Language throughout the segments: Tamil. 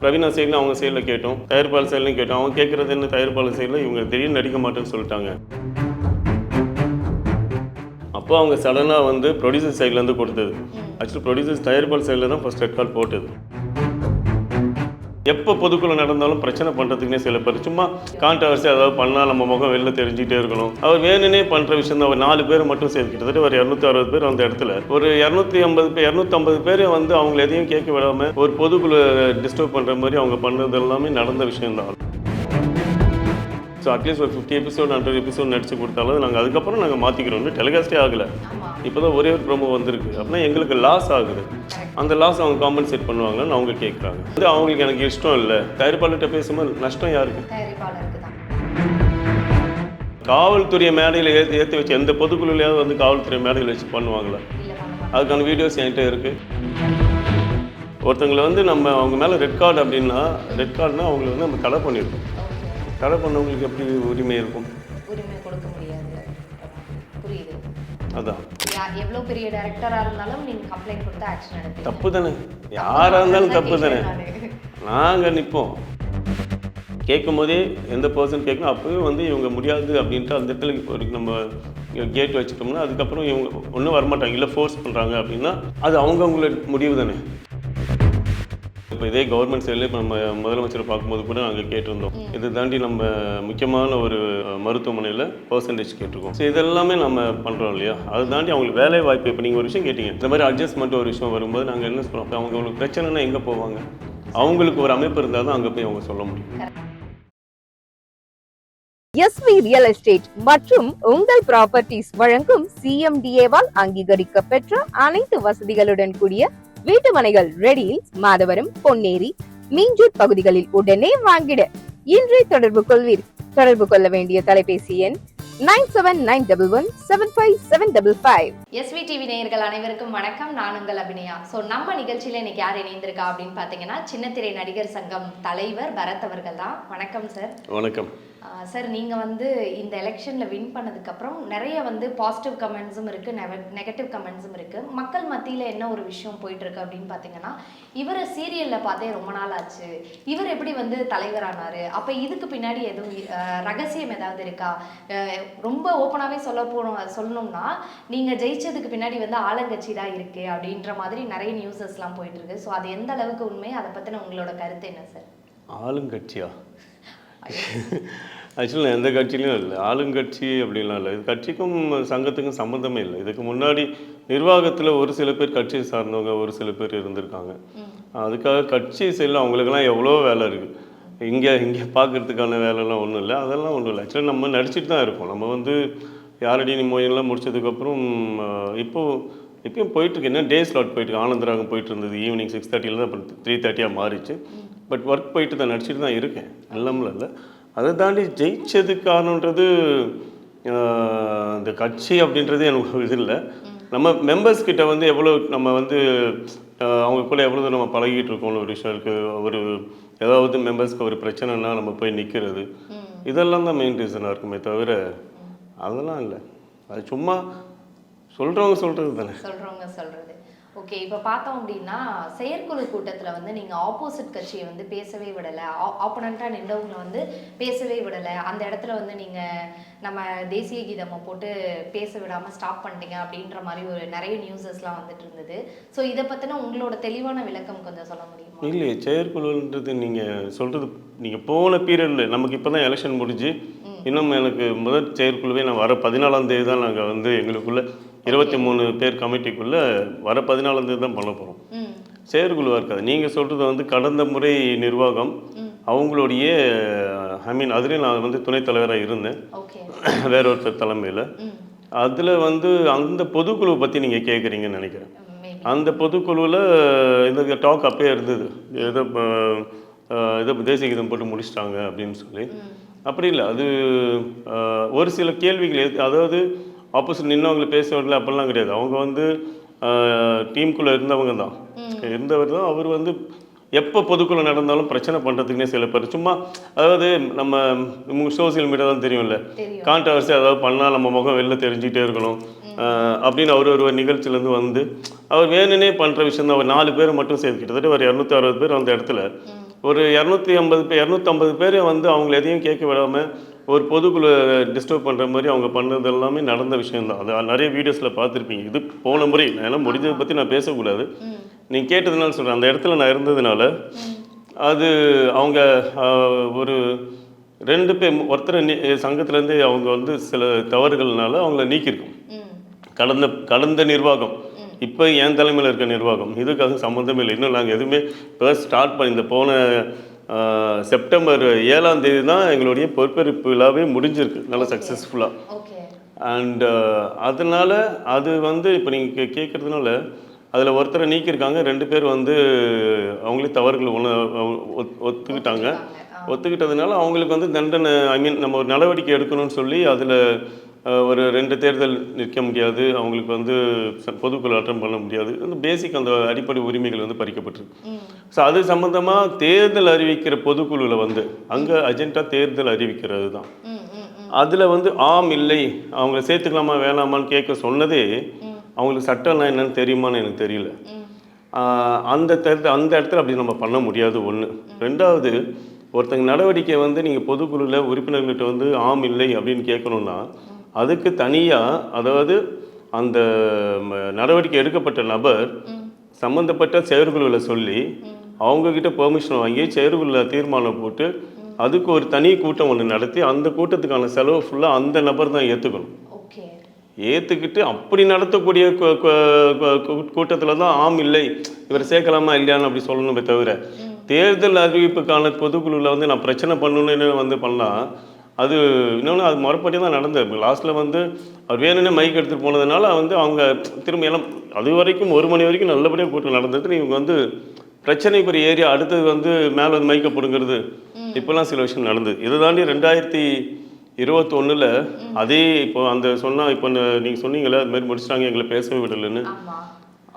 பிரவீனா சைடில் அவங்க சைடில் கேட்டோம், தயாரிப்பாளர் சைட்லையும் கேட்டோம். அவங்க கேட்குறது என்ன, தயாரிப்பாளர் சைடில் இவங்க திடீர்னு நடிக்க மாட்டேன்னு சொல்லிட்டாங்க. அப்போ அவங்க சடனாக வந்து ப்ரொடியூசர் சைட்லேருந்து கொடுத்தது. ஆக்சுவலி ப்ரொடியூசர்ஸ் தயாரிப்பாளர் சைடில் தான் ஃபஸ்ட் ரெட் கார்டு போட்டது. எப்போ பொதுக்குழு நடந்தாலும் பிரச்சனை பண்ணுறதுக்குனே சில பேர் சும்மா கான்ட்ரவர்சி ஏதாவது பண்ணால் நம்ம முகம் வெளில தெரிஞ்சுட்டே இருக்கணும். அவர் வேணுனே பண்ணுற விஷயம் தான். ஒரு 4 பேர் மட்டும் சேர்த்து கிட்டத்தட்ட ஒரு 260 பேர் அந்த இடத்துல ஒரு 250 பேர் வந்து அவங்கள எதையும் கேட்க விடாமல் ஒரு பொதுக்குழு டிஸ்டர்ப் பண்ணுற மாதிரி அவங்க பண்ணுறது எல்லாமே நடந்த விஷயம் தான். ஸோ அட்லீஸ்ட் ஒரு 50 எபிசோட் 100 எபிசோட் நடிச்சு கொடுத்தாலும் நாங்கள் அதுக்கப்புறம் நாங்கள் மாற்றிக்கிறோம். டெலிகாஸ்டே ஆகலை. இப்போ தான் ஒரே ஒரு ப்ரோமோ வந்திருக்கு. அப்படின்னா எங்களுக்கு லாஸ் ஆகுது. அந்த லாஸ் அவங்க காம்பன்சேட் பண்ணுவாங்கன்னு அவங்க கேட்குறாங்க. அது அவங்களுக்கு எனக்கு இஷ்டம் இல்லை. தயாரிப்பாளர்கிட்ட பேசும்போது நஷ்டம் யாருக்கு? காவல்துறை மேடையில் ஏற்றி வச்சு எந்த பொதுக்குழுலையாவது வந்து காவல்துறை மேடையில் வச்சு பண்ணுவாங்களா? அதுக்கான வீடியோஸ் என்கிட்ட இருக்குது. ஒருத்தங்களை வந்து நம்ம அவங்க மேலே ரெட் கார்டு அப்படின்னா, ரெட் கார்டுனா அவங்களை வந்து நம்ம தடை பண்ணியிருக்கோம். தடை பண்ணவங்களுக்கு எப்படி உரிமை இருக்கும்? உரிமை கொடுக்க முடியாது. புரியுது. அதான் எவ்வளோ பெரிய டைரக்டராக இருந்தாலும் நீங்கள் கம்ப்ளைண்ட் கொடுத்து ஆக்ஷன் எடுப்பீங்க. தப்பு தானே, யாராக இருந்தாலும் தப்பு தானே. நாங்கள் நிற்போம். கேட்கும் போதே எந்த பர்சன் கேட்கணும், அப்போவே வந்து இவங்க முடியாது அப்படின்ட்டு அந்த இடத்துல ஒரு நம்ம கேட் வச்சுட்டோம்னா அதுக்கப்புறம் இவங்க ஒன்றும் வரமாட்டாங்க. இல்லை ஃபோர்ஸ் பண்ணுறாங்க அப்படின்னா அது அவங்கவுங்களோட முடிவு தானே. இப்போ இதே கவர்மெண்ட் சைடில் இப்போ நம்ம முதலமைச்சரை பார்க்கும்போது கூட நாங்கள் கேட்டிருந்தோம். இதை தாண்டி நம்ம முக்கியமான ஒரு மருத்துவமனையில் பர்சன்டேஜ் கேட்டிருக்கோம். ஸோ இதெல்லாமே நம்ம பண்ணுறோம் இல்லையா. அதை தாண்டி அவங்களுக்கு வேலை வாய்ப்பு. இப்போ நீங்கள் ஒரு விஷயம் கேட்டீங்க, இந்த மாதிரி அட்ஜஸ்ட்மெண்ட் ஒரு விஷயம் வரும்போது நாங்கள் என்ன சொல்கிறோம், இப்போ அவங்களுக்கு பிரச்சனைனா எங்கே போவாங்க? அவங்களுக்கு ஒரு அமைப்பு இருந்தால் தான் அங்கே போய் அவங்க சொல்ல முடியும். எஸ்வி ரியல் எஸ்டேட் மற்றும் உங்கள் ப்ராப்பர்ட்டிஸ் வழங்கும் சிஎம்டிஏவால் அங்கீகரிக்கப்பெற்ற அனைத்து வசதிகளுடன் கூடிய வீட்டுமனைகள் ரெடியில் மாதவரம், பொன்னேரி, மீஞ்சூர் பகுதிகளில் உடனே வாங்கிட இன்றே தொடர்பு கொள்வீர். தொடர்பு கொள்ள வேண்டிய தொலைபேசி எண் 9791175755. எஸ்வி டிவி நேயர்கள் அனைவருக்கும் வணக்கம். நான் உங்கள் அபிநயா. ஸோ நம்ம நிகழ்ச்சியில் இன்னைக்கு யார் இணைந்திருக்கா அப்படின்னு பார்த்தீங்கன்னா சின்னத்திரை நடிகர் சங்கம் தலைவர் பரத் அவர்கள் தான். வணக்கம் சார். வணக்கம் சார். நீங்கள் வந்து இந்த எலெக்ஷனில் வின் பண்ணதுக்கப்புறம் நிறைய வந்து பாசிட்டிவ் கமெண்ட்ஸும் இருக்குது, நெகட்டிவ் கமெண்ட்ஸும் இருக்குது. மக்கள் மத்தியில் என்ன ஒரு விஷயம் போயிட்டுருக்கு அப்படின்னு பார்த்தீங்கன்னா, இவர் சீரியலில் பார்த்தே ரொம்ப நாள் ஆச்சு, இவர் எப்படி வந்து தலைவரானார், அப்போ இதுக்கு பின்னாடி எதுவும் ரகசியம் ஏதாவது இருக்கா? ரொம்ப ஓப்பனாகவே சொல்லணும்னா நீங்கள் ஜெயிச்சதுக்கு பின்னாடி வந்து ஆளுங்கட்சி தான் இருக்குது அப்படின்ற மாதிரி நிறைய நியூஸஸ்லாம் போயிட்டுருக்கு. ஸோ அது எந்த அளவுக்கு உண்மை, அதை பற்றின உங்களோட கருத்து என்ன சார்? ஆளுங்கட்சியா? ஆக்சுவலி எந்த கட்சியிலையும் இல்லை. ஆளுங்கட்சி அப்படின்லாம் இல்லை. இது கட்சிக்கும் சங்கத்துக்கும் சம்மந்தமே இல்லை. இதுக்கு முன்னாடி நிர்வாகத்தில் ஒரு சில பேர் கட்சியை சார்ந்தவங்க ஒரு சில பேர் இருந்திருக்காங்க. அதுக்காக கட்சி சைடில் அவங்களுக்கெல்லாம் எவ்வளோ வேலை இருக்குது. இங்கே பார்க்குறதுக்கான வேலைலாம் ஒன்றும் இல்லை. அதெல்லாம் ஒன்றும் இல்லை. ஆக்சுவலி நம்ம நடிச்சிட்டு தான் இருக்கோம். நம்ம வந்து யாரடி நீ மொழியெல்லாம் முடிச்சதுக்கப்புறம் இப்போயும் போயிட்டுருக்கு. என்ன டே ஸ்லாட் போயிட்டுருக்கு. ஆனந்தராகம் போயிட்டு இருந்தது. ஈவினிங் 6:30 தான் 3:30 மாறிச்சு. பட் ஒர்க் போயிட்டு தான் நடிச்சிட்டு தான் இருக்கேன். எல்லாமே இல்லை. அதை தாண்டி ஜெயிச்சது காரணன்றது இந்த கட்சி அப்படின்றது எனக்கு இது இல்லை. நம்ம மெம்பர்ஸ் கிட்ட வந்து எவ்வளோ நம்ம வந்து அவங்க கூட எவ்வளோ நம்ம பழகிட்டு இருக்கோம்னு ஒரு விஷயம் இருக்குது. ஒரு ஏதாவது மெம்பர்ஸ்க்கு ஒரு பிரச்சனைனா நம்ம போய் நிற்கிறது, இதெல்லாம் தான் மெயின் ரீசனாக இருக்குமே தவிர அதெல்லாம் இல்லை. அது சும்மா சொல்கிறவங்க சொல்கிறது தானே. ஓகே. இப்போ பார்த்தோம் அப்படின்னா செயற்குழு கூட்டத்தில் வந்து நீங்கள் ஆப்போசிட் கட்சியை வந்து பேசவே விடலை, ஆப்போனண்ட்டாக நின்றவங்களை வந்து பேசவே விடலை. அந்த இடத்துல வந்து நீங்கள் நம்ம தேசிய கீதமை போட்டு பேச விடாமல் ஸ்டாப் பண்ணிட்டீங்க அப்படின்ற மாதிரி ஒரு நிறைய நியூஸஸ்லாம் வந்துட்டு இருந்தது. ஸோ இதை பற்றின உங்களோட தெளிவான விளக்கம் கொஞ்சம் சொல்ல முடியுமா? இல்லையே, செயற்குழுன்றது நீங்கள் சொல்கிறது நீங்கள் போன பீரியடில் நமக்கு இப்போ தான் எலெக்ஷன் முடிஞ்சு இன்னும் எனக்கு முதல் செயற்குழுவே நான் வர 14ஆம் தேதி தான் நாங்கள் வந்து எங்களுக்குள்ளே 23 பேர் கமிட்டிக்குள்ளே வர 14ஆம் தேதி தான் பண்ண போகிறோம். செயற்குழுவாக இருக்காது. நீங்கள் சொல்கிறது வந்து கடந்த முறை நிர்வாகம் அவங்களுடைய அதுலேயும் நான் வந்து துணைத் தலைவராக இருந்தேன் வேற ஒருத்தர் தலைமையில். அதில் வந்து அந்த பொதுக்குழு பற்றி நீங்கள் கேட்குறீங்கன்னு நினைக்கிறேன். அந்த பொதுக்குழுவில் இந்த டாக் அப்பயே இருந்தது. ஏதோ தேசிய கீதம் போட்டு முடிச்சிட்டாங்க அப்படின்னு சொல்லி. அப்படி இல்லை. அது ஒரு சில கேள்விகள், அதாவது ஆப்போசிட் நின்னவங்களை பேச வரல அப்படிலாம் கிடையாது. அவங்க வந்து டீமுக்குள்ளே இருந்தவர் தான். அவர் வந்து எப்போ பொதுக்குழு நடந்தாலும் பிரச்சனை பண்ணுறதுக்குனே சில பேர் சும்மா, அதாவது நம்ம சோசியல் மீடியா தான் தெரியும்ல, கான்ட்ரவர்சி ஏதாவது பண்ணால் நம்ம முகம் வெளில தெரிஞ்சுக்கிட்டே இருக்கணும் அப்படின்னு அவர் ஒரு நிகழ்ச்சியிலேருந்து வந்து அவர் வேணுனே பண்ணுற விஷயம் தான். அவர் 4 பேர் மட்டும் சேர்த்து கிட்டத்தட்ட ஒரு 260 பேர் அந்த இடத்துல ஒரு 250 பேர் வந்து அவங்கள எதையும் கேட்க விடாமல் ஒரு பொதுக்குழு டிஸ்டர்ப் பண்ணுற மாதிரி அவங்க பண்ணது எல்லாமே நடந்த விஷயம்தான். அது நிறைய வீடியோஸில் பார்த்துருப்பீங்க. இது போன முறை நான் எல்லாம் முடிஞ்சதை பற்றி நான் பேசக்கூடாது, நீங்கள் கேட்டதுனால சொல்கிறேன். அந்த இடத்துல நான் இருந்ததுனால அது அவங்க ஒரு 2 பேர் ஒருத்தர் சங்கத்திலேருந்து அவங்க வந்து சில தவறுகள்னால அவங்கள நீக்கியிருக்கோம். கடந்த நிர்வாகம், இப்போ என் தலைமையில் இருக்க நிர்வாகம், இதுக்கு அது சம்மந்தமே இல்லை. இன்னும் நாங்கள் எதுவுமே இப்போ ஸ்டார்ட் பண்ணி இந்த போன செப்டம்பர் 7ஆம் தேதி தான் எங்களுடைய பொறுப்பேற்பு விழாவே முடிஞ்சிருக்கு நல்லா சக்ஸஸ்ஃபுல்லாக. அண்ட் அதனால் அது வந்து இப்போ நீங்கள் கேட்குறதுனால அதில் ஒருத்தரை நீக்கியிருக்காங்க, 2 பேர் வந்து அவங்களே தவறுகள் ஒத்துக்கிட்டாங்க. ஒத்துக்கிட்டதுனால அவங்களுக்கு வந்து தண்டனை, ஐ மீன் நம்ம ஒரு நடவடிக்கை எடுக்கணும்னு சொல்லி அதில் ஒரு 2 தேர்தல் நிற்க முடியாது, அவங்களுக்கு வந்து பொதுக்குழு அட்டன் பண்ண முடியாது, அந்த பேசிக் அந்த அடிப்படை உரிமைகள் வந்து பறிக்கப்பட்டிருக்கு. ஸோ அது சம்மந்தமாக தேர்தல் அறிவிக்கிற பொதுக்குழுவில் வந்து அங்கே அஜெண்டா தேர்தல் அறிவிக்கிறது தான். அதில் வந்து ஆம் இல்லை அவங்கள சேர்த்துக்கலாமா வேணாமான்னு கேட்க சொன்னதே அவங்களுக்கு சட்டம்னா என்னன்னு தெரியுமான்னு எனக்கு தெரியல. அந்த இடத்துல அப்படி நம்ம பண்ண முடியாது. ஒன்று. 2வது, ஒருத்தங்க நடவடிக்கை வந்து நீங்கள் பொதுக்குழுவில் உறுப்பினர்கள்கிட்ட வந்து ஆம் இல்லை அப்படின்னு கேட்கணுன்னா அதுக்கு தனியாக, அதாவது அந்த நடவடிக்கை எடுக்கப்பட்ட நபர் சம்மந்தப்பட்ட செயற்குழுவில் சொல்லி அவங்கக்கிட்ட பெர்மிஷன் வாங்கி செயற்குழுவில் தீர்மானம் போட்டு அதுக்கு ஒரு தனி கூட்டம் ஒன்று நடத்தி அந்த கூட்டத்துக்கான செலவு ஃபுல்லாக அந்த நபர் தான் ஏற்றுக்கணும். ஏற்றுக்கிட்டு அப்படி நடத்தக்கூடிய கூட்டத்தில் தான் ஆம் இல்லை இவர் சேர்க்கலாமா இல்லையான்னு அப்படி சொல்லணுமே தவிர, தேர்தல் அறிவிப்புக்கான பொதுக்குழுவில் வந்து நான் பிரச்சனை பண்ணணுன்னு வந்து பண்ணால் அது இன்னொன்று அது மறுபடி தான் நடந்தது. லாஸ்ட்டில் வந்து அவர் வேணும்னே மைக் எடுத்துகிட்டு போனதுனால வந்து அவங்க திரும்ப எல்லாம் அது வரைக்கும் 1 மணி வரைக்கும் நல்லபடியாக கூட்டம் நடந்தது. இவங்க வந்து பிரச்சனை பெரிய ஏரியா அடுத்தது வந்து மேலே வந்து மைக்கை பிடுங்கிறது இப்போல்லாம் சில விஷயம் நடந்தது. இதை தாண்டி 2021 அதே இப்போ அந்த சொன்னால் இப்போ நீங்கள் சொன்னீங்களே அது மாதிரி முடிச்சிட்டாங்க எங்களை பேசவே விடலைன்னு,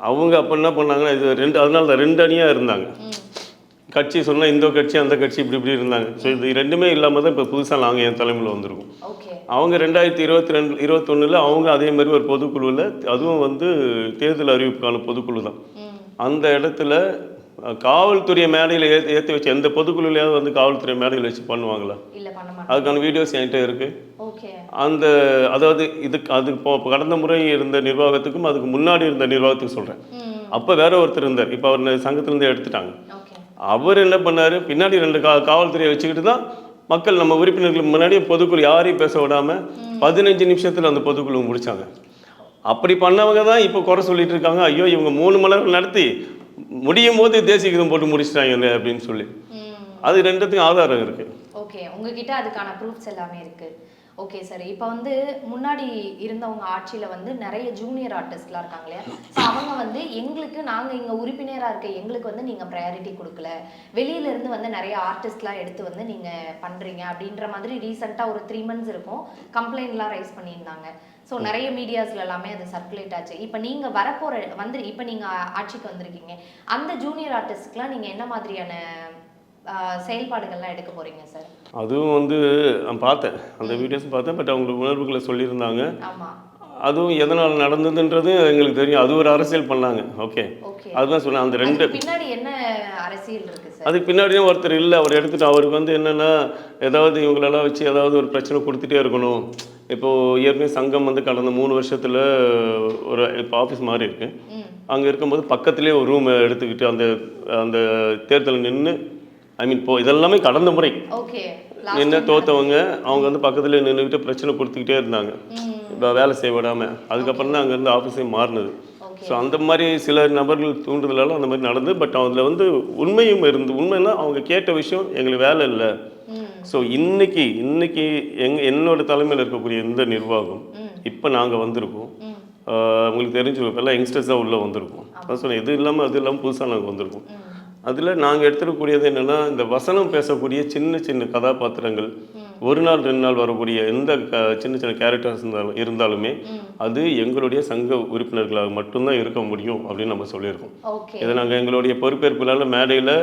அவங்க அப்போ என்ன பண்ணாங்கன்னா இது அதனால தான் 2 அணியாக இருந்தாங்க. கட்சி சொன்னால் இந்த கட்சி அந்த கட்சி இப்படி இருந்தாங்க. ஸோ இது 2மே இல்லாமல் தான் இப்போ புதுசாக நாங்கள் என் தலைமையில் வந்திருக்கோம். அவங்க 2021 அவங்க அதே மாதிரி ஒரு பொதுக்குழுவில், அதுவும் வந்து தேர்தல் அறிவிப்புக்கான பொதுக்குழு தான், அந்த இடத்துல காவல்துறை மேடையில் ஏற்றி வச்சு எந்த பொதுக்குழுலையாவது வந்து காவல்துறை மேடையில் வச்சு பண்ணுவாங்களா? அதுக்கான வீடியோஸ் என்கிட்ட இருக்குது. அந்த அதாவது அது கடந்த முறை இருந்த நிர்வாகத்துக்கும் அதுக்கு முன்னாடி இருந்த நிர்வாகத்துக்கும் சொல்கிறேன். அப்போ வேற ஒருத்தர் இருந்தார், இப்போ அவர் சங்கத்திலேருந்து எடுத்துட்டாங்க. அவர் என்ன பண்ணார், பின்னாடி 2 காவல்துறையை வச்சுக்கிட்டு தான் மக்கள் நம்ம உறுப்பினர்களுக்கு முன்னாடி பொதுக்குழு யாரையும் பேச விடாமல் 15 நிமிஷத்தில் அந்த பொதுக்குழு முடித்தாங்க. அப்படி பண்ணவங்க தான் இப்போ குறை சொல்லிட்டு இருக்காங்க, ஐயோ இவங்க 3 மணி நேரம் நடத்தி முடியும் போது தேசிய கீதம் போட்டு முடிச்சிட்டாங்க அப்படின்னு சொல்லி. அது 2த்துக்கும் ஆதாரம் இருக்குது. ஓகே, உங்ககிட்ட அதுக்கான ப்ரூஃப்ஸ் எல்லாமே இருக்குது. ஓகே சார், இப்போ வந்து முன்னாடி இருந்தவங்க ஆட்சியில் வந்து நிறைய ஜூனியர் ஆர்டிஸ்ட்லாம் இருக்காங்க இல்லையா, ஸோ அவங்க வந்து எங்களுக்கு நாங்கள் இங்கே உறுப்பினராக இருக்க எங்களுக்கு வந்து நீங்கள் ப்ரையாரிட்டி கொடுக்கல, வெளியிலேருந்து வந்து நிறைய ஆர்டிஸ்ட்லாம் எடுத்து வந்து நீங்கள் பண்ணுறீங்க அப்படின்ற மாதிரி ரீசெண்டாக ஒரு 3 months இருக்கும் கம்ப்ளைண்ட்லாம் ரைஸ் பண்ணியிருந்தாங்க. ஸோ நிறைய மீடியாஸில் எல்லாமே அது சர்க்குலேட் ஆச்சு. இப்போ நீங்கள் இப்போ நீங்கள் ஆட்சிக்கு வந்திருக்கீங்க, அந்த ஜூனியர் ஆர்டிஸ்ட்க்குலாம் நீங்கள் என்ன மாதிரியான செயல்பாடுகள்லாம் எடுக்க போறீங்க சார்? அதுவும் வந்து நான் பார்த்தேன், அந்த வீடியோஸ் பார்த்தேன். பட் அவங்களுக்கு உணர்வுகளை சொல்லியிருந்தாங்க. அதுவும் எதனால் நடந்ததுன்றது எங்களுக்கு தெரியும். அது ஒரு அரசியல் பண்ணாங்க. ஓகே, அதுதான் சொன்னேன். அந்த 2 பின்னாடி என்ன அரசியல் இருக்கு சார்? அதுக்கு பின்னாடியும் ஒருத்தர் இல்லை, அவர் எடுத்துட்டு அவருக்கு வந்து என்னென்னா ஏதாவது இவங்களெல்லாம் வச்சு ஏதாவது ஒரு பிரச்சனை கொடுத்துட்டே இருக்கணும். இப்போது ஏற்கனவே சங்கம் வந்து கடந்த 3 வருஷத்தில் ஒரு இப்போ ஆஃபீஸ் மாதிரி இருக்குது, அங்கே இருக்கும்போது பக்கத்துலேயே ஒரு ரூம் எடுத்துக்கிட்டு அந்த அந்த தேர்தலில் நின்று, ஐ மீன் இதெல்லாமே கடந்த முறை நின்று தோற்றவங்க அவங்க வந்து பக்கத்தில் நின்றுக்கிட்டு பிரச்சனை கொடுத்துக்கிட்டே இருந்தாங்க, இப்போ வேலை செய்ய விடாமல். அதுக்கப்புறம் தான் அங்கேருந்து ஆஃபீஸே மாறினது. ஸோ அந்த மாதிரி சில நபர்கள் தூண்டுதலால் அந்த மாதிரி நடந்து. பட் அதில் வந்து உண்மையும் உண்மைன்னா அவங்க கேட்ட விஷயம் எங்களுக்கு வேலை இல்லை. ஸோ இன்னைக்கு என்னோட தலைமையில் இருக்கக்கூடிய இந்த நிர்வாகம் இப்போ நாங்கள் வந்திருக்கோம், உங்களுக்கு தெரிஞ்சிருக்கும், எல்லாம் யங்ஸ்டர்ஸாக உள்ளே வந்திருக்கோம். அதான் சொன்னேன், இது இல்லாமல் புதுசாக நாங்கள் வந்திருக்கோம். அதில் நாங்கள் எடுத்துக்கக்கூடியது என்னென்னா, இந்த வசனம் பேசக்கூடிய சின்ன சின்ன கதாபாத்திரங்கள், 1 நாள் 2 நாள் வரக்கூடிய எந்த சின்ன கேரக்டர்ஸ் இருந்தாலுமே அது எங்களுடைய சங்க உறுப்பினர்களாக மட்டும்தான் இருக்க முடியும் அப்படின்னு நம்ம சொல்லியிருக்கோம். இதை நாங்கள் எங்களுடைய பொறுப்பேற்புகளால் மேடையில்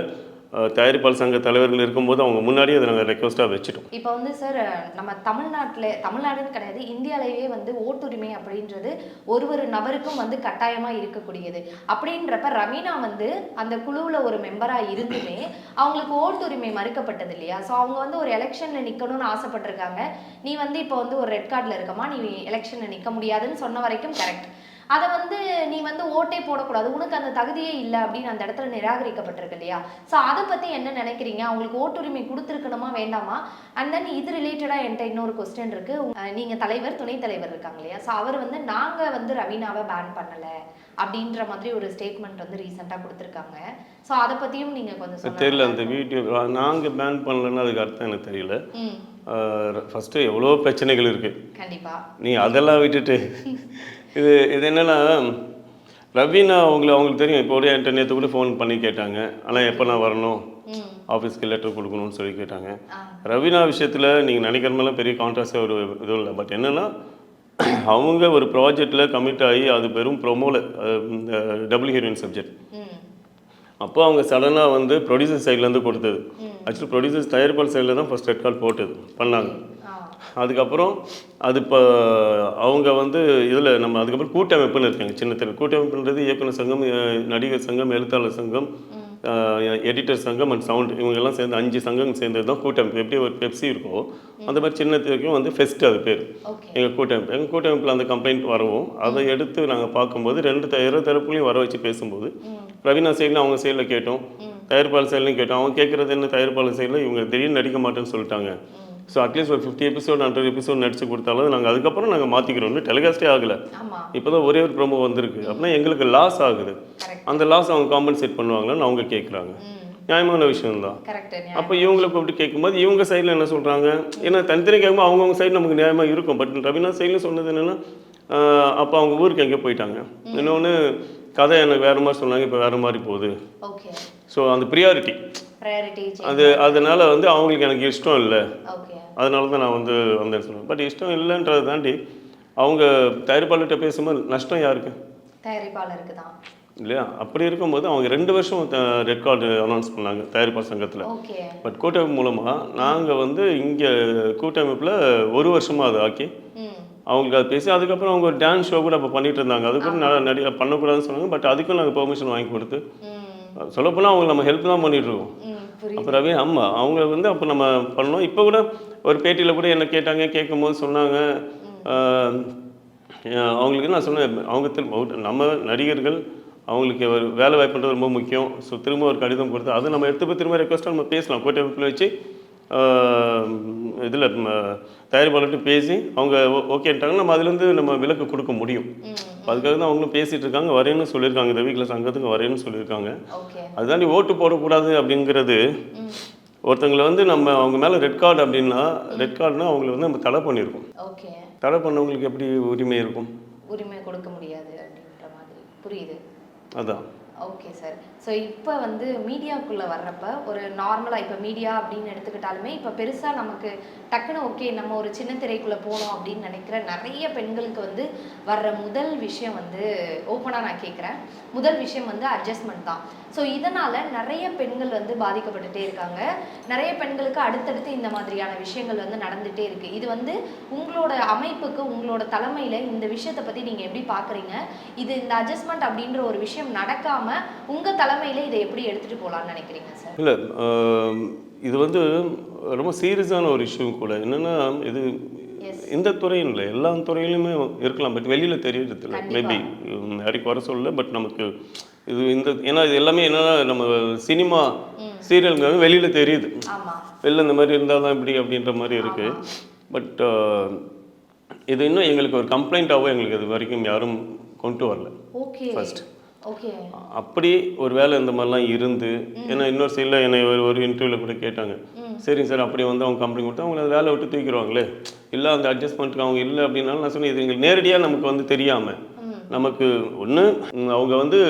தயாரிப்பாளர் சங்க தலைவர்கள் இருக்கும்போது அவங்க முன்னாடியே அதை நாங்கள் ரெக்வஸ்ட்டாக வச்சுட்டோம். இப்போ வந்து சார் நம்ம தமிழ்நாடுன்னு கிடையாது, இந்தியாவிலேயே வந்து ஓட்டுரிமை அப்படின்றது ஒரு நபருக்கும் வந்து கட்டாயமாக இருக்கக்கூடியது. அப்படின்றப்ப ரவீனா வந்து அந்த குழுவில் ஒரு மெம்பராக இருந்துமே அவங்களுக்கு ஓட்டுரிமை மறுக்கப்பட்டது இல்லையா? ஸோ அவங்க வந்து ஒரு எலெக்ஷனில் நிற்கணும்னு ஆசைப்பட்டிருக்காங்க. நீ வந்து இப்போ வந்து ஒரு ரெட் கார்டில் இருக்கமா, நீ எலெக்ஷனில் நிற்க முடியாதுன்னு சொன்ன வரைக்கும் கரெக்ட். அதை வந்து நீ வந்து ஓட்டே போடக்கூடாது, உனக்கு அந்த தகுதியே இல்லை அப்படின்னு அந்த இடத்துல நிராகரிக்கப்பட்டிருக்கு இல்லையா? ஸோ அதை பற்றி என்ன நினைக்கிறீங்க? அவங்களுக்கு ஓட்டுரிமை கொடுத்துருக்கணுமா வேண்டாமா? அண்ட் தென் இது ரிலேட்டடாக என்கிட்ட இன்னொரு கொஸ்டின் இருக்குது. நீங்கள் தலைவர் துணைத் தலைவர் இருக்காங்க இல்லையா? ஸோ அவர் வந்து நாங்கள் வந்து ரவீனாவை பேன் பண்ணலை அப்படின்ற மாதிரி ஒரு ஸ்டேட்மெண்ட் வந்து ரீசெண்டாக கொடுத்துருக்காங்க. ஸோ அதை பற்றியும் நீங்கள் கொஞ்சம் தெரியல. அந்த வீடியோ நாங்கள் பேன் பண்ணலன்னு அதுக்கு அர்த்தம் எனக்கு தெரியல. ஃபஸ்ட்டு எவ்வளோ பிரச்சனைகள் இருக்குது. கண்டிப்பாக நீ அதெல்லாம் விட்டுட்டு இது என்னென்னா, ரவீனா அவங்களுக்கு தெரியும். இப்போ கூட என்கிட்ட நேற்று கூட ஃபோன் பண்ணி கேட்டாங்க, ஆனால் எப்போ நான் வரணும், ஆஃபீஸ்க்கு லெட்டர் கொடுக்கணும்னு சொல்லி கேட்டாங்க. ரவீனா விஷயத்தில் நீங்கள் நினைக்கிற மாதிரிலாம் பெரிய கான்ட்ராஸ்டாக ஒரு இதுவும் இல்லை. பட் என்னென்னா, அவங்க ஒரு ப்ராஜெக்டில் கமிட் ஆகி அது வெறும் ப்ரொமோவில் இந்த டபுள் ஹீரோயின் சப்ஜெக்ட். அப்போ அவங்க சடனாக வந்து ப்ரொடியூசர் சைட்லேருந்து கொடுத்தது. ஆக்சுவலி ப்ரொடியூசர்ஸ் தயாரிப்பாளர் சைடில் தான் ஃபஸ்ட் ரெட் கார்டு போட்டது பண்ணாங்க. அதுக்கப்புறம் அது இப்போ அவங்க வந்து இதில் நம்ம அதுக்கப்புறம் கூட்டமைப்புன்னு இருக்காங்க. சின்ன திரை கூட்டமைப்புன்றது இயக்குனர் சங்கம், நடிகர் சங்கம், எழுத்தாளர் சங்கம், எடிட்டர் சங்கம் அண்ட் சவுண்ட், இவங்கெல்லாம் சேர்ந்து 5 சங்கம் சேர்ந்தது தான் கூட்டமைப்பு. எப்படி ஒரு பெப்சி இருக்கோ அந்த மாதிரி சின்ன திரைக்கும் வந்து ஃபெஸ்ட் அது பேர். எங்கள் கூட்டமைப்பில் அந்த கம்ப்ளைண்ட் வரவும் அதை எடுத்து நாங்கள் பார்க்கும்போது 2 தரப்புலையும் வர வச்சு பேசும்போது ரவீனா சைடில் அவங்க சைடில் கேட்டோம், தயாரிப்பாளர் சைட்லையும் கேட்டோம். அவங்க கேட்குறது என்ன, தயாரிப்பாளர் சைடில் இவங்க திடீர்னு நடிக்க மாட்டேன்னு சொல்லிட்டாங்க. ஸோ அட்லீஸ்ட் ஒரு 50 எபிசோட் 100 எபிசோட் நடிச்சு கொடுத்தாலும் நாங்கள் அதுக்கப்புறம் நாங்கள் மாற்றிக்கிறோம். டெலிகாஸ்டே ஆகலை, இப்போ தான் ஒரே ஒரு ப்ரோமோ வந்திருக்கு. அப்படின்னா எங்களுக்கு லாஸ் ஆகுது. அந்த லாஸ் அவங்க காம்பன்சேட் பண்ணுவாங்களான்னு அவங்க கேட்குறாங்க. நியாயமான விஷயம்தான். அப்போ இவங்களை கூப்பிட்டு கேட்கும்போது இவங்க சைடில் என்ன சொல்கிறாங்க, ஏன்னா தனித்தனி கேட்கும்போது அவங்கவுங்க சைடு நமக்கு நியாயமாக இருக்கும். பட் ரவீனா சைடில் சொன்னது என்னென்னா, அப்போ அவங்க ஊருக்கு எங்கே போயிட்டாங்க, இன்னொன்று கதை எனக்கு வேறு மாதிரி சொன்னாங்க, இப்போ வேறு மாதிரி போகுது. ஸோ அந்த ப்ரியாரிட்டி அதனால வந்து அவங்களுக்கு எனக்கு இஷ்டம் இல்லை, அதனால தான் நான் வந்து வந்தேன்னு சொல்லுவேன். பட் இஷ்டம் இல்லைன்றதை தாண்டி அவங்க தயாரிப்பாளர்கிட்ட பேசும்போது நஷ்டம் யாருக்கு? தயாரிப்பாளருக்கு தான் இல்லையா? அப்படி இருக்கும்போது அவங்க 2 வருஷம் ரெட் கார்டு அனௌன்ஸ் பண்ணாங்க தயாரிப்பாளர் சங்கத்தில். பட் கூட்டமைப்பு மூலமாக நாங்கள் வந்து இங்கே கூட்டமைப்பில் 1 வருஷமாக அதை ஆக்கி அவங்களுக்கு அதை பேசி அதுக்கப்புறம் அவங்க ஒரு டான்ஸ் ஷோ கூட அப்போ பண்ணிட்டு இருந்தாங்க. அது கூட பண்ணக்கூடாதுன்னு சொன்னாங்க. பட் அதுக்கும் நாங்கள் பெர்மிஷன் வாங்கி கொடுத்து சொல்லப்போனால் அவங்க நம்ம ஹெல்ப் தான் பண்ணிகிட்ருக்கோம். அப்புறம் ரவி அவங்க வந்து அப்போ நம்ம பண்ணோம். இப்போ கூட ஒரு பேட்டியில் கூட என்ன கேட்டாங்க, கேட்கும்போது சொன்னாங்க அவங்களுக்கு நான் சொன்னேன், அவங்க நம்ம நடிகர்கள் அவங்களுக்கு வேலை வாய்ப்புன்றது ரொம்ப முக்கியம். ஸோ திரும்ப ஒரு கடிதம் கொடுத்து அதை நம்ம எடுத்து போய் திரும்ப ரெக்வஸ்ட்டாக நம்ம பேசலாம். கூட்டமைப்பில் வச்சு இதில் தயாரிப்பாளர்கிட்ட பேசி அவங்க ஓகேன்ட்டாங்க, நம்ம அதுலேருந்து நம்ம விலக்கு கொடுக்க முடியும். அதுக்காக தான் அவங்களும் பேசிகிட்டு இருக்காங்க, வரேன்னு சொல்லியிருக்காங்க. இந்த வீக்கில் சங்கத்துக்கு வரேன்னு சொல்லியிருக்காங்க. அதுதாண்டி ஓட்டு போடக்கூடாது அப்படிங்கிறது, ஒருத்தங்களை வந்து நம்ம அவங்க மேலே ரெட் கார்டு அப்படின்னா, ரெட் கார்டுனா அவங்களை வந்து நம்ம தடை பண்ணியிருக்கோம். தடை பண்ணவங்களுக்கு எப்படி உரிமை இருக்கும்? உரிமை கொடுக்க முடியாது அப்படின்ற மாதிரி புரியுது. அதான். Okay sir. ஸோ இப்போ வந்து மீடியாவுக்குள்ளே வர்றப்ப ஒரு நார்மலாக இப்போ மீடியா அப்படின்னு எடுத்துக்கிட்டாலுமே இப்போ பெருசாக நமக்கு டக்குன்னு ஓகே நம்ம ஒரு சின்ன திரைக்குள்ளே போகணும் அப்படின்னு நினைக்கிற நிறைய பெண்களுக்கு வந்து வர்ற முதல் விஷயம் வந்து ஓப்பனாக நான் கேட்குறேன், முதல் விஷயம் வந்து அட்ஜஸ்ட்மெண்ட் தான். ஸோ இதனால் நிறைய பெண்கள் வந்து பாதிக்கப்பட்டுட்டே இருக்காங்க. நிறைய பெண்களுக்கு அடுத்தடுத்து இந்த மாதிரியான விஷயங்கள் வந்து நடந்துகிட்டே இருக்குது. இது வந்து உங்களோட அமைப்புக்கு உங்களோட தலைமையில் இந்த விஷயத்தை பற்றி நீங்கள் எப்படி பார்க்குறீங்க? இது இந்த அட்ஜஸ்ட்மெண்ட் அப்படின்ற ஒரு விஷயம் நடக்காமல் உங்கள் தலைமையில் இதை எப்படி எடுத்துகிட்டு போகலான்னு நினைக்கிறீங்க சார்? இல்லை, இது வந்து ரொம்ப சீரியஸான ஒரு இஷ்யூ கூட. என்னென்னா இது இந்த துறையும் இல்லை, எல்லா துறையிலுமே இருக்கலாம். பட் வெளியில் தெரியறது இல்லை. மேபி யாருக்கு வர சொல்ல, பட் நமக்கு இது இந்த ஏன்னா இது எல்லாமே என்னென்னா நம்ம சினிமா சீரியலுங்கிறது வெளியில் தெரியுது. வெளில இந்த மாதிரி இருந்தால் தான் இப்படி அப்படின்ற மாதிரி இருக்குது. பட் இது இன்னும் எங்களுக்கு ஒரு கம்ப்ளைண்ட்டாகவும் எங்களுக்கு இது வரைக்கும் யாரும் கொண்டு வரல. ஃபர்ஸ்ட் அப்படி ஒரு வேலை இந்த மாதிரிலாம் இருந்து, ஏன்னா இன்னொரு சைடில் என்னை ஒரு இன்டர்வியூவில் கூட கேட்டாங்க, சரிங்க சார் அப்படி வந்து அவங்க கம்பெனி கொடுத்து அவங்க வேலை விட்டு தூக்கிடுவாங்களே, இல்லை அந்த அட்ஜஸ்ட்மெண்ட்டுக்கு அவங்க இல்லை அப்படின்னாலும் நான் சொன்னேன், இது எங்களுக்கு நேரடியாக நமக்கு வந்து தெரியாமல் நமக்கு ஒன்று அவங்க வந்து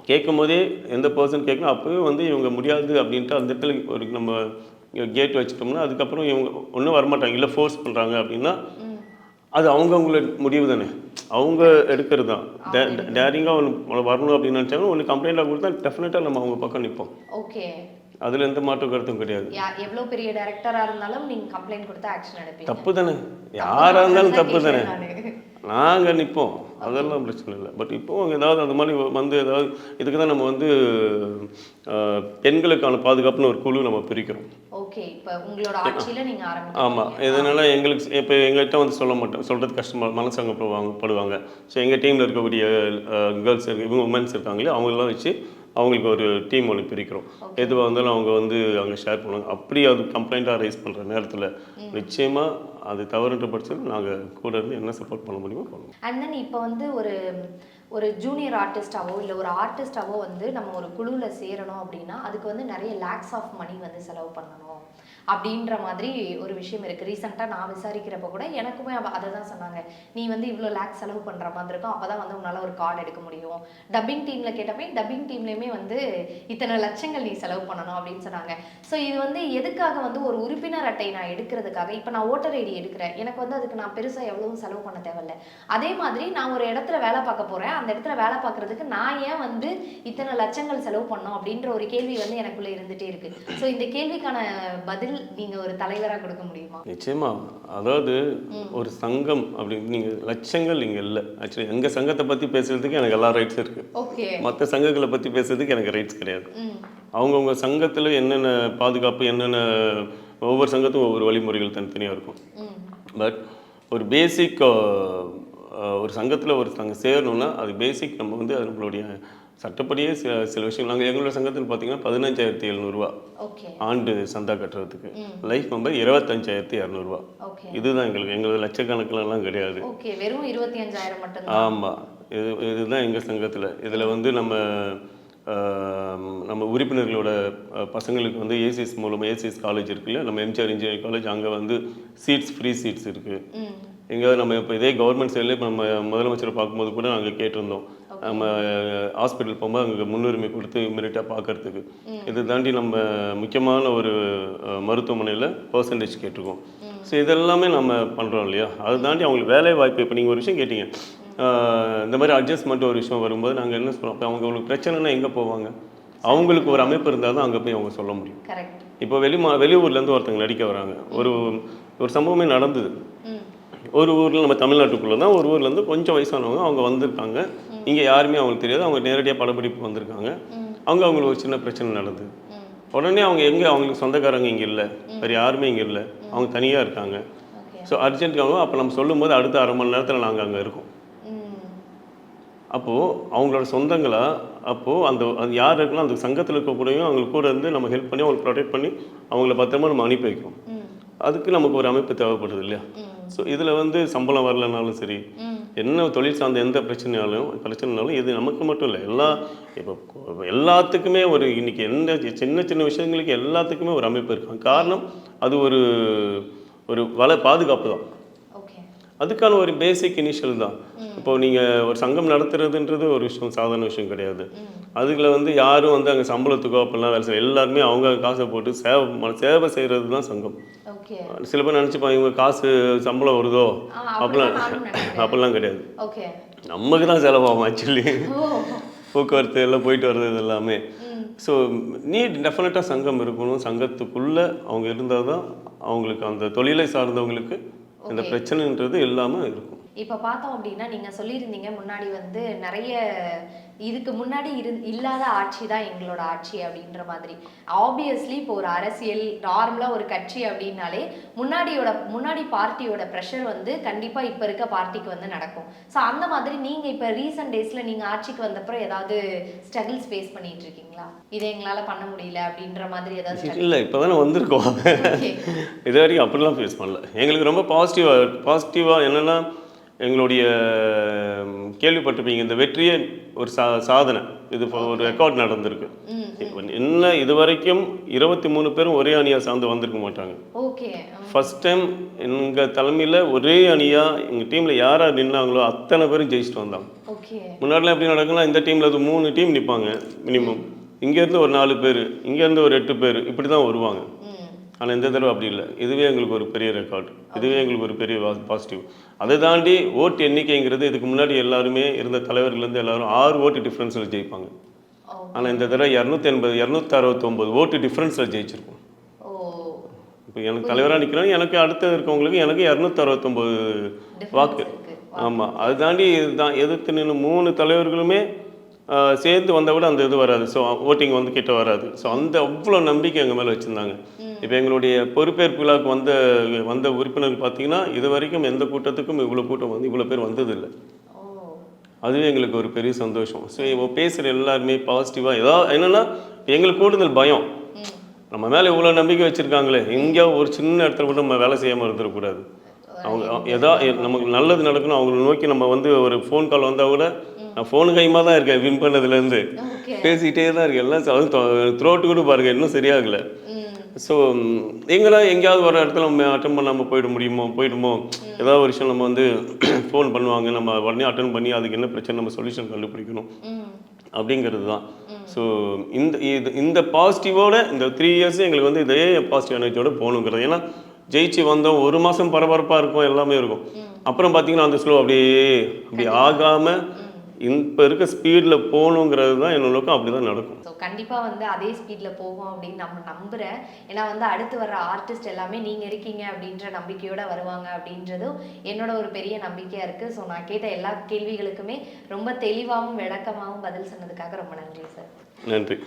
கேட்கும் போதே எந்த பர்சன் கேட்கணும் அப்போவே வந்து இவங்க முடியாது அப்படின்ட்டு அந்த இடத்துல ஒரு நம்ம கேட் வச்சுட்டோம்னா அதுக்கப்புறம் இவங்க ஒன்றும் வரமாட்டாங்க. இல்லை ஃபோர்ஸ் பண்ணுறாங்க அப்படின்னா அது அவங்களோட முடிவு தானே. அவங்க எடுக்கிறது தான். டேரிங்காக ஒன்று வரணும் அப்படின்னு நினச்சாங்கன்னா ஒன்று கம்ப்ளைண்ட்டாக கொடுத்தா டெஃபினட்டாக நம்ம அவங்க பக்கம் நிற்போம். ஓகே. அதில் எந்த மாற்று கருத்தும் கிடையாது. எவ்வளோ பெரிய டைரக்டராக இருந்தாலும் நீங்கள் கம்ப்ளைண்ட் கொடுத்தா ஆக்ஷன் எடுப்பீங்க. தப்பு தானே, யாராக இருந்தாலும் தப்பு தானே, நாங்கள் நிற்போம், அதெல்லாம் பிரச்சனை இல்லை. பட் இப்போ ஏதாவது அந்த மாதிரி வந்து ஏதாவது இதுக்கு தான் நம்ம வந்து பெண்களுக்கான பாதுகாப்புன்னு ஒரு குழு நம்ம பிரிக்கிறோம். ஓகே. இப்போ உங்களோட ஆட்சியில் நீங்கள் ஆரம்பிங்க. ஆமாம், இதனால எங்களுக்கு இப்போ எங்கள்கிட்ட வந்து சொல்ல மாட்டோம், சொல்கிறது கஷ்டமாக மனசங்க படுவாங்க. ஸோ எங்கள் டீமில் இருக்கக்கூடிய கேர்ள்ஸ் இவங்க உமன்ஸ் இருக்காங்களே அவங்களெலாம் வச்சு அவங்களுக்கு ஒரு டீம் ஒன்று பிரிக்கிறோம். எதுவாக இருந்தாலும் அவங்க வந்து அங்கே ஷேர் பண்ணுவாங்க. அப்படி அது கம்ப்ளைண்ட்டாக ரைஸ் பண்ணுற நேரத்தில் நிச்சயமாக அது தவறுன்ற பட்சத்தில் நாங்கள் கூட இருந்து என்ன சப்போர்ட் பண்ண முடியுமோ பண்ணுவோம். அண்ட் தென் இப்போ வந்து ஒரு ஜூனியர் ஆர்டிஸ்டாவோ இல்லை ஒரு ஆர்டிஸ்டாவோ வந்து நம்ம ஒரு குழுவில் சேரணும் அப்படின்னா அதுக்கு வந்து நிறைய லேக்ஸ் ஆஃப் மணி வந்து செலவு பண்ணணும் அப்படின்ற மாதிரி ஒரு விஷயம் இருக்குது. ரீசெண்டாக நான் விசாரிக்கிறப்ப கூட எனக்குமே அதை தான் சொன்னாங்க, நீ வந்து இவ்வளோ லேக்ஸ் செலவு பண்ணுற மாதிரி இருக்கும், அப்போ தான் வந்து உன்னால் ஒரு கார்டு எடுக்க முடியும். டப்பிங் டீமில் கேட்டப்பே டப்பிங் டீம்லேயுமே வந்து இத்தனை லட்சங்கள் நீ செலவு பண்ணணும் அப்படின்னு சொன்னாங்க. ஸோ இது வந்து எதுக்காக வந்து ஒரு உறுப்பினர் அட்டை நான் எடுக்கிறதுக்காக, இப்போ நான் ஓட்டர் ஐடி எடுக்கிறேன், எனக்கு வந்து அதுக்கு நான் பெருசாக எவ்வளவும் செலவு பண்ண தேவையில்லை. அதே மாதிரி நான் ஒரு இடத்துல வேலை பார்க்க போகிறேன், அந்த இடத்துல வேலை பார்க்குறதுக்கு நான் ஏன் வந்து இத்தனை லட்சங்கள் செலவு பண்ணோம் அப்படின்ற ஒரு கேள்வி வந்து எனக்குள்ளே இருந்துகிட்டே இருக்குது. ஸோ இந்த கேள்விக்கான பதில் நீங்கள் ஒரு தலைவராக கொடுக்க முடியுமா? நிச்சயமா. அதாவது ஒரு சங்கம் அப்படின்னு நீங்கள் லட்சங்கள் இங்கே இல்லை. ஆக்சுவலி எங்கள் சங்கத்தை பற்றி பேசுகிறதுக்கு எனக்கு எல்லா ரைட்ஸும் இருக்குது. ஓகே. மற்ற சங்கங்களை பற்றி பேசுறதுக்கு எனக்கு ரைட்ஸ் கிடையாது. அவங்கவுங்க சங்கத்தில் என்னென்ன பாதுகாப்பு, என்னென்ன ஒவ்வொரு சங்கத்துக்கும் ஒவ்வொரு வழிமுறைகள் தனித்தனியாக இருக்கும். பட் ஒரு பேசிக் ஒரு சங்கத்தில் ஒரு சங்கம் சேரணும்னா அது பேசிக் நம்ம வந்து அது நம்மளுடைய சட்டப்படியே சில விஷயங்கள். நாங்கள் எங்களோட சங்கத்தில் பார்த்தீங்கன்னா 15,700 ஆண்டு சந்தா கட்டுறதுக்கு, லைஃப் மெம்பர் 25,200. இதுதான் எங்களது லட்சக்கணக்கிலலாம் கிடையாது. வெறும் 25,000 மட்டும். ஆமாம், இதுதான் எங்கள் சங்கத்தில். இதில் வந்து நம்ம உறுப்பினர்களோட பசங்களுக்கு வந்து ஏசிஎஸ் மூலமாக, ஏசிஎஸ் காலேஜ் இருக்குல்ல, நம்ம எம்ஜிஆர் இன்ஜினியரிங் காலேஜ், அங்கே வந்து ஃப்ரீ சீட்ஸ் இருக்குது. எங்கேயாவது நம்ம இப்போ இதே கவர்மெண்ட் சைட்லேயே இப்போ நம்ம முதலமைச்சரை பார்க்கும்போது கூட நாங்கள் கேட்டிருந்தோம், நம்ம ஹாஸ்பிட்டல் போகும்போது அங்கே முன்னுரிமை கொடுத்து இம்மிடியட்டாக பார்க்கறதுக்கு. இது தாண்டி நம்ம முக்கியமான ஒரு மருத்துவமனையில் பர்சன்டேஜ் கேட்டிருக்கோம். ஸோ இதெல்லாமே நம்ம பண்ணுறோம் இல்லையா. அதை தாண்டி அவங்களுக்கு வேலை வாய்ப்பு. இப்போ நீங்கள் ஒரு விஷயம் கேட்டீங்க, இந்த மாதிரி அட்ஜஸ்ட்மெண்ட் ஒரு விஷயம் வரும்போது நாங்கள் என்ன சொல்கிறோம், இப்போ அவங்களுக்கு பிரச்சனைனா எங்கே போவாங்க, அவங்களுக்கு ஒரு அமைப்பு இருந்தால் தான் அங்கே போய் அவங்க சொல்ல முடியும். இப்போ வெளியூர்லேருந்து ஒருத்தங்க நடிக்க வராங்க. ஒரு சம்பவமே நடந்தது. ஒரு ஊரில், நம்ம தமிழ்நாட்டுக்குள்ளே தான், ஒரு ஊர்லேருந்து கொஞ்சம் வயசானவங்க அவங்க வந்திருக்காங்க. இங்கே யாருமே அவங்களுக்கு தெரியாது, அவங்க நேரடியாக படப்பிடிப்பு வந்திருக்காங்க. அவங்களுக்கு ஒரு சின்ன பிரச்சனை நடந்தது. உடனே அவங்களுக்கு சொந்தக்காரங்க இங்கே இல்லை, வேறு யாருமே இங்கே இல்லை, அவங்க தனியாக இருக்காங்க. ஸோ அர்ஜென்ட்டாகவும் அப்போ நம்ம சொல்லும்போது அடுத்த அரை மணி நேரத்தில் நாங்கள் அங்கே இருக்கோம். அப்போது அவங்களோட சொந்தங்களா, அப்போது அது யார் இருக்குன்னா அந்த சங்கத்தில் இருக்கக்கூடியவங்க அவங்களுக்கு கூட இருந்து நம்ம ஹெல்ப் பண்ணி அவங்களுக்கு ப்ரொடெக்ட் பண்ணி அவங்கள பத்திரமா நம்ம அனுப்பி வைக்கிறோம். அதுக்கு நமக்கு ஒரு அமைப்பு தேவைப்படுது இல்லையா. ஸோ இதில் வந்து சம்பளம் வரலனாலும் சரி, என்ன தொழில் சார்ந்த எந்த பிரச்சனைனாலும் இது நமக்கு மட்டும் இல்லை, இப்போ எல்லாத்துக்குமே இன்னைக்கு எந்த சின்ன சின்ன விஷயங்களுக்கு எல்லாத்துக்குமே ஒரு அமைப்பு இருக்காங்க. காரணம் அது ஒரு பாதுகாப்பு தான். அதுக்கான ஒரு பேசிக் இனிஷியல் தான். இப்போ நீங்கள் ஒரு சங்கம் நடத்துறதுன்றது ஒரு விஷயம், சாதாரண விஷயம் கிடையாது. அதுல வந்து யாரும் வந்து அங்கே சம்பளத்துக்கோ அப்படிலாம் வேலை செய்ய, எல்லாருமே அவங்க காசை போட்டு சேவை செய்கிறது தான் சங்கம். சில பேர் நினச்சிப்பாங்க இவங்க காசு சம்பளம் வருதோ அப்படிலாம் கிடையாது. நமக்கு தான் செலவாகும் ஆக்சுவலி, போக்குவரத்து எல்லாம் போயிட்டு வர்றது இது எல்லாமே. ஸோ டெஃபினட்டாக சங்கம் இருக்கணும். சங்கத்துக்குள்ளே அவங்க இருந்தால் தான் அவங்களுக்கு அந்த தொழிலை சார்ந்தவங்களுக்கு இந்த பிரச்சனைன்றது இல்லாமல் இருக்கும். இப்போ பார்த்தோம் அப்படின்னா நீங்கள் சொல்லியிருந்தீங்க முன்னாடி வந்து நிறைய இதுக்கு முன்னாடி இல்லாத ஆட்சி தான் எங்களோட ஆட்சி அப்படின்ற மாதிரி. ஆப்வியஸ்லி இப்போ ஒரு அரசியல் நார்மலாக ஒரு கட்சி அப்படின்னாலே முன்னாடி பார்ட்டியோட ப்ரெஷர் வந்து கண்டிப்பாக இப்போ இருக்க பார்ட்டிக்கு வந்து நடக்கும். ஸோ அந்த மாதிரி நீங்கள் இப்போ ரீசன்ட் டேஸில் நீங்கள் ஆட்சிக்கு வந்தப்பறம் ஏதாவது ஸ்ட்ரகிள்ஸ் ஃபேஸ் பண்ணிட்டு இருக்கீங்களா, இதை எங்களால் பண்ண முடியல அப்படின்ற மாதிரி ஏதாவது? இல்லை, இப்போ தானே வந்திருக்கோம், இது வரைக்கும் அப்படிலாம் ஃபேஸ் பண்ணல. எங்களுக்கு ரொம்ப பாசிட்டிவாக என்னென்னா, எங்களுடைய கேள்விப்பட்டிருப்பீங்க, இந்த வெற்றியே ஒரு சாதனை, இது ஒரு ரெக்கார்ட் நடந்திருக்கு. என்ன இது வரைக்கும் 23 பேரும் ஒரே அணியாக சார்ந்து வந்திருக்க மாட்டாங்க. ஃபர்ஸ்ட் டைம் எங்கள் தலைமையில் ஒரே அணியாக எங்கள் டீமில் யாராக நின்னாங்களோ அத்தனை பேரும் ஜெயிச்சுட்டு வந்தாங்க. முன்னாடிலாம் எப்படி நடக்குன்னா, இந்த டீமில் அது 3 டீம் நிற்பாங்க மினிமம், இங்கேருந்து ஒரு 4 பேர், இங்கேருந்து ஒரு 8 பேர், இப்படி தான் வருவாங்க. ஆனால் இந்த தடவை அப்படி இல்லை. இதுவே எங்களுக்கு ஒரு பெரிய ரெக்கார்டு, இதுவே எங்களுக்கு ஒரு பெரிய பாசிட்டிவ். அதை தாண்டி ஓட்டு எண்ணிக்கைங்கிறது இதுக்கு முன்னாடி எல்லாருமே இருந்த தலைவர்கள்லேருந்து எல்லாரும் 6 ஓட்டு டிஃப்ரென்ஸில் ஜெயிப்பாங்க. ஆனால் இந்த தடவை 280 269 ஓட்டு டிஃப்ரென்ஸில் ஜெயிச்சிருக்கோம். இப்போ எனக்கு தலைவராக நிற்கிறோம், எனக்கு அடுத்து இருக்கவங்களுக்கு எனக்கு 269 வாக்கு. ஆமாம், அது தாண்டி இதுதான் எதிர்த்து நின்று 3 தலைவர்களுமே சேர்ந்து வந்தால் கூட அந்த இது வராது. ஸோ ஓட்டிங் வந்து கிட்ட வராது. ஸோ அந்த அவ்வளோ நம்பிக்கை எங்கள் மேலே வச்சுருந்தாங்க. இப்போ எங்களுடைய பொறுப்பேற்பு விழாவுக்கு வந்த உறுப்பினர்கள் பார்த்தீங்கன்னா இது வரைக்கும் எந்த கூட்டத்துக்கும் இவ்வளோ கூட்டம் வந்து இவ்வளோ பேர் வந்ததில்லை. அதுவே எங்களுக்கு ஒரு பெரிய சந்தோஷம். ஸோ இப்போ பேசுகிற எல்லாருமே பாசிட்டிவாக ஏதாவது என்னென்னா எங்களுக்கு கூடுதல் பயம், நம்ம மேலே இவ்வளோ நம்பிக்கை வச்சுருக்காங்களே, எங்கேயோ ஒரு சின்ன இடத்துல கூட நம்ம வேலை செய்யாமல் இருந்துடக்கூடாது. அவங்க நமக்கு நல்லது நடக்கணும், அவங்களை நோக்கி நம்ம வந்து ஒரு ஃபோன் கால் வந்தால் கூட நான் ஃபோனு கைமாக தான் இருக்கேன். வின் பண்ணதுலேருந்து பேசிக்கிட்டே தான் இருக்கேன். எல்லாம் த்ரோட்டு கூட பாருங்கள் இன்னும் சரியாகலை. ஸோ எங்கேயாவது ஒரு இடத்துல நம்ம அட்டன் பண்ணாமல் போயிடுமோ ஏதாவது ஒரு விஷயம் நம்ம வந்து ஃபோன் பண்ணுவாங்க, நம்ம உடனே அட்டன் பண்ணி அதுக்கு என்ன பிரச்சனை நம்ம சொல்யூஷன் கண்டுபிடிக்கணும் அப்படிங்கிறது தான். ஸோ இந்த பாசிட்டிவோட இந்த 3 இயர்ஸ் எங்களுக்கு வந்து இதே பாசிட்டிவ் எனர்ஜியோட போகணுங்கிறது. ஏன்னா ஜெயிச்சு வந்தோம், 1 மாதம் பரபரப்பாக இருக்கும், எல்லாமே இருக்கும். அப்புறம் பார்த்தீங்கன்னா அந்த ஸ்லோ அப்படி ஆகாமல் இப்போ இருக்க ஸ்பீடில் போகணுங்கிறது தான் என்னோட நோக்கம். அப்படி தான் நடக்கும். ஸோ கண்டிப்பாக வந்து அதே ஸ்பீடில் போகும் அப்படின்னு நம்ம நம்புகிறேன். ஏன்னா வந்து அடுத்து வர்ற ஆர்டிஸ்ட் எல்லாமே நீங்கள் இருக்கீங்க அப்படின்ற நம்பிக்கையோடு வருவாங்க அப்படின்றதும் என்னோட ஒரு பெரிய நம்பிக்கையாக இருக்குது. ஸோ நான் கேட்ட எல்லா கேள்விகளுக்குமே ரொம்ப தெளிவாகவும் விளக்கமாகவும் பதில் சொன்னதுக்காக ரொம்ப நன்றி சார். நன்றி.